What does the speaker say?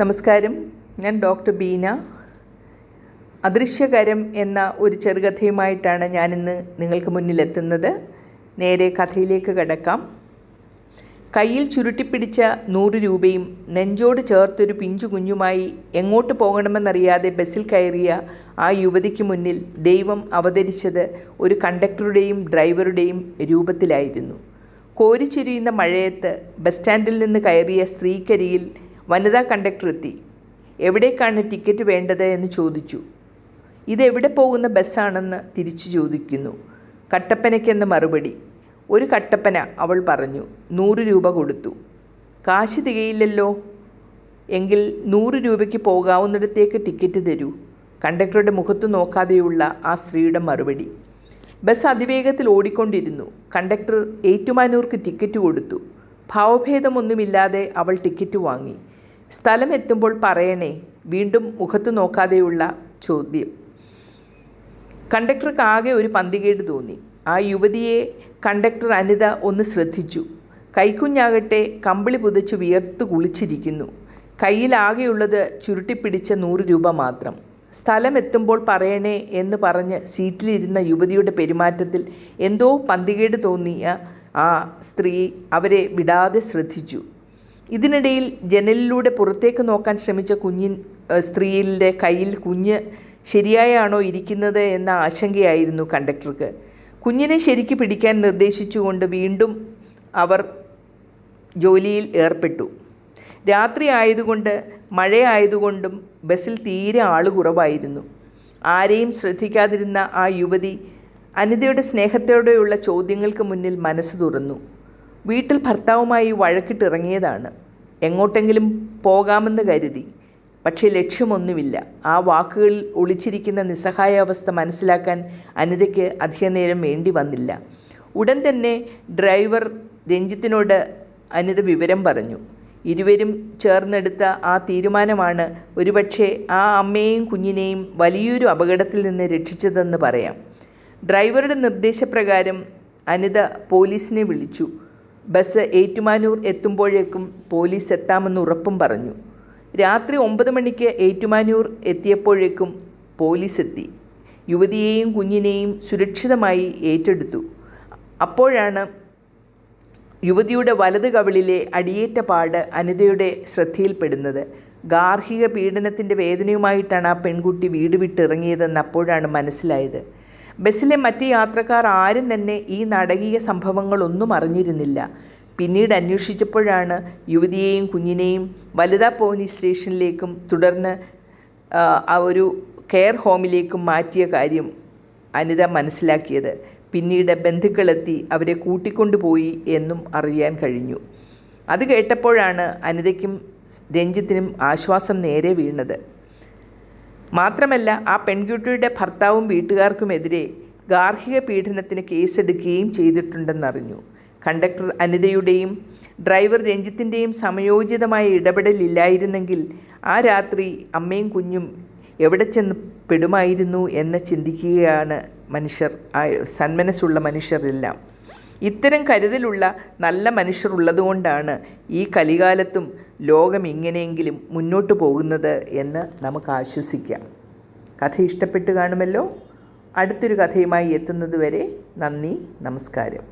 നമസ്കാരം. ഞാൻ ഡോക്ടർ ബീന. അദൃശ്യകരം എന്ന ഒരു ചെറുകഥയുമായിട്ടാണ് ഞാനിന്ന് നിങ്ങൾക്ക് മുന്നിലെത്തുന്നത്. നേരെ കഥയിലേക്ക് കടക്കാം. കയ്യിൽ ചുരുട്ടിപ്പിടിച്ച 100 രൂപയും നെഞ്ചോട് ചേർത്തൊരു പിഞ്ചു കുഞ്ഞുമായി എങ്ങോട്ട് പോകണമെന്നറിയാതെ ബസ്സിൽ കയറിയ ആ യുവതിക്ക് മുന്നിൽ ദൈവം അവതരിച്ചത് ഒരു കണ്ടക്ടറുടെയും ഡ്രൈവറുടെയും രൂപത്തിലായിരുന്നു. കോരിച്ചൊരിയുന്ന മഴയത്ത് ബസ് സ്റ്റാൻഡിൽ നിന്ന് കയറിയ സ്ത്രീക്കരിയിൽ വനിതാ കണ്ടക്ടർ എത്തി. എവിടേക്കാണ് ടിക്കറ്റ് വേണ്ടത് എന്ന് ചോദിച്ചു. ഇതെവിടെ പോകുന്ന ബസ്സാണെന്ന് തിരിച്ചു ചോദിക്കുന്നു. കട്ടപ്പനയ്ക്കെന്ന് മറുപടി. ഒരു കട്ടപ്പന, അവൾ പറഞ്ഞു. 100 രൂപ കൊടുത്തു. കാശ് തികയില്ലല്ലോ. എങ്കിൽ 100 രൂപയ്ക്ക് പോകാവുന്നിടത്തേക്ക് ടിക്കറ്റ് തരൂ. കണ്ടക്ടറുടെ മുഖത്ത് നോക്കാതെയുള്ള ആ സ്ത്രീയുടെ മറുപടി. ബസ് അതിവേഗത്തിൽ ഓടിക്കൊണ്ടിരുന്നു. കണ്ടക്ടർ ഏറ്റുമാനൂർക്ക് ടിക്കറ്റ് കൊടുത്തു. ഭാവഭേദമൊന്നുമില്ലാതെ അവൾ ടിക്കറ്റ് വാങ്ങി. സ്ഥലം എത്തുമ്പോൾ പറയണേ. വീണ്ടും മുഖത്ത് നോക്കാതെയുള്ള ചോദ്യം. കണ്ടക്ടർക്ക് ആകെ ഒരു പന്തികേട് തോന്നി. ആ യുവതിയെ കണ്ടക്ടർ അനിത ഒന്ന് ശ്രദ്ധിച്ചു. കൈക്കുഞ്ഞാകട്ടെ കമ്പിളി പുതച്ച് വിയർത്ത് കുളിച്ചിരിക്കുന്നു. കയ്യിലാകെയുള്ളത് ചുരുട്ടിപ്പിടിച്ച 100 രൂപ മാത്രം. സ്ഥലം എത്തുമ്പോൾ പറയണേ എന്ന് പറഞ്ഞ് സീറ്റിലിരുന്ന യുവതിയുടെ പെരുമാറ്റത്തിൽ എന്തോ പന്തികേട് തോന്നിയ ആ സ്ത്രീ അവരെ വിടാതെ ശ്രദ്ധിച്ചു. ഇതിനിടയിൽ ജനലിലൂടെ പുറത്തേക്ക് നോക്കാൻ ശ്രമിച്ച സ്ത്രീയുടെ കയ്യിൽ കുഞ്ഞ് ശരിയായാണോ ഇരിക്കുന്നത് എന്ന ആശങ്കയായിരുന്നു കണ്ടക്ടർക്ക്. കുഞ്ഞിനെ ശരിക്ക് പിടിക്കാൻ നിർദ്ദേശിച്ചുകൊണ്ട് വീണ്ടും അവർ ജോലിയിൽ ഏർപ്പെട്ടു. രാത്രി ആയതുകൊണ്ട് മഴയായതുകൊണ്ടും ബസ്സിൽ തീരെ ആൾ കുറവായിരുന്നു. ആരെയും ശ്രദ്ധിക്കാതിരുന്ന ആ യുവതി അനിതയുടെ സ്നേഹത്തോടെയുള്ള ചോദ്യങ്ങൾക്ക് മുന്നിൽ മനസ്സ് തുറന്നു. വീട്ടിൽ ഭർത്താവുമായി വഴക്കിട്ടിറങ്ങിയതാണ്. എങ്ങോട്ടെങ്കിലും പോകാമെന്ന് കരുതി. പക്ഷേ ലക്ഷ്യമൊന്നുമില്ല. ആ വാക്കുകളിൽ ഒളിച്ചിരിക്കുന്ന നിസ്സഹായാവസ്ഥ മനസ്സിലാക്കാൻ അനിതയ്ക്ക് അധികനേരം വേണ്ടി വന്നില്ല. ഉടൻ തന്നെ ഡ്രൈവർ രഞ്ജിത്തിനോട് അനിത വിവരം പറഞ്ഞു. ഇരുവരും ചേർന്നെടുത്ത ആ തീരുമാനമാണ് ഒരുപക്ഷെ ആ അമ്മയെയും കുഞ്ഞിനെയും വലിയൊരു അപകടത്തിൽ നിന്ന് രക്ഷിച്ചതെന്ന് പറയാം. ഡ്രൈവറുടെ നിർദ്ദേശപ്രകാരം അനിത പോലീസിനെ വിളിച്ചു. ബസ് ഏറ്റുമാനൂർ എത്തുമ്പോഴേക്കും പോലീസ് എത്താമെന്ന് ഉറപ്പും പറഞ്ഞു. രാത്രി 9 മണിക്ക് ഏറ്റുമാനൂർ എത്തിയപ്പോഴേക്കും പോലീസ് എത്തി. യുവതിയെയും കുഞ്ഞിനെയും സുരക്ഷിതമായി ഏറ്റെടുത്തു. അപ്പോഴാണ് യുവതിയുടെ വലത് കവിളിലെ അടിയേറ്റ പാട് അനിതയുടെ ശ്രദ്ധയിൽപ്പെടുന്നത്. ഗാർഹിക പീഡനത്തിൻ്റെ വേദനയുമായിട്ടാണ് ആ പെൺകുട്ടി വീട് വിട്ടിറങ്ങിയതെന്ന് അപ്പോഴാണ് മനസ്സിലായത്. ബസ്സിലെ മറ്റ് യാത്രക്കാർ ആരും തന്നെ ഈ നാടകീയ സംഭവങ്ങളൊന്നും അറിഞ്ഞിരുന്നില്ല. പിന്നീട് അന്വേഷിച്ചപ്പോഴാണ് യുവതിയെയും കുഞ്ഞിനെയും വനിതാ പോലീസ് സ്റ്റേഷനിലേക്കും തുടർന്ന് ആ ഒരു കെയർ ഹോമിലേക്കും മാറ്റിയ കാര്യം അനിത മനസ്സിലാക്കിയത്. പിന്നീട് ബന്ധുക്കളെത്തി അവരെ കൂട്ടിക്കൊണ്ടുപോയി എന്നും അറിയാൻ കഴിഞ്ഞു. അത് കേട്ടപ്പോഴാണ് അനിതയ്ക്കും രഞ്ജിത്തിനും ആശ്വാസം നേരെ വീണത്. മാത്രമല്ല, ആ പെൺകുട്ടിയുടെ ഭർത്താവും വീട്ടുകാർക്കുമെതിരെ ഗാർഹിക പീഡനത്തിന് കേസെടുക്കുകയും ചെയ്തിട്ടുണ്ടെന്നറിഞ്ഞു. കണ്ടക്ടർ അനിതയുടെയും ഡ്രൈവർ രഞ്ജിത്തിൻ്റെയും സമയോചിതമായ ഇടപെടലില്ലായിരുന്നെങ്കിൽ ആ രാത്രി അമ്മയും കുഞ്ഞും എവിടെ ചെന്ന് പെടുമായിരുന്നു എന്ന് ചിന്തിക്കുകയാണ് മനുഷ്യർ, സന്മനസ്സുള്ള മനുഷ്യരെല്ലാം. ഇത്തരം കരുതലുള്ള നല്ല മനുഷ്യർ ഉള്ളതുകൊണ്ടാണ് ഈ കലികാലത്തും ലോകം ഇങ്ങനെയെങ്കിലും മുന്നോട്ട് പോകുന്നത് എന്ന് നമുക്ക് ആശ്വസിക്കാം. കഥ ഇഷ്ടപ്പെട്ട് കാണുമല്ലോ. അടുത്തൊരു കഥയുമായി എത്തുന്നതുവരെ നന്ദി, നമസ്കാരം.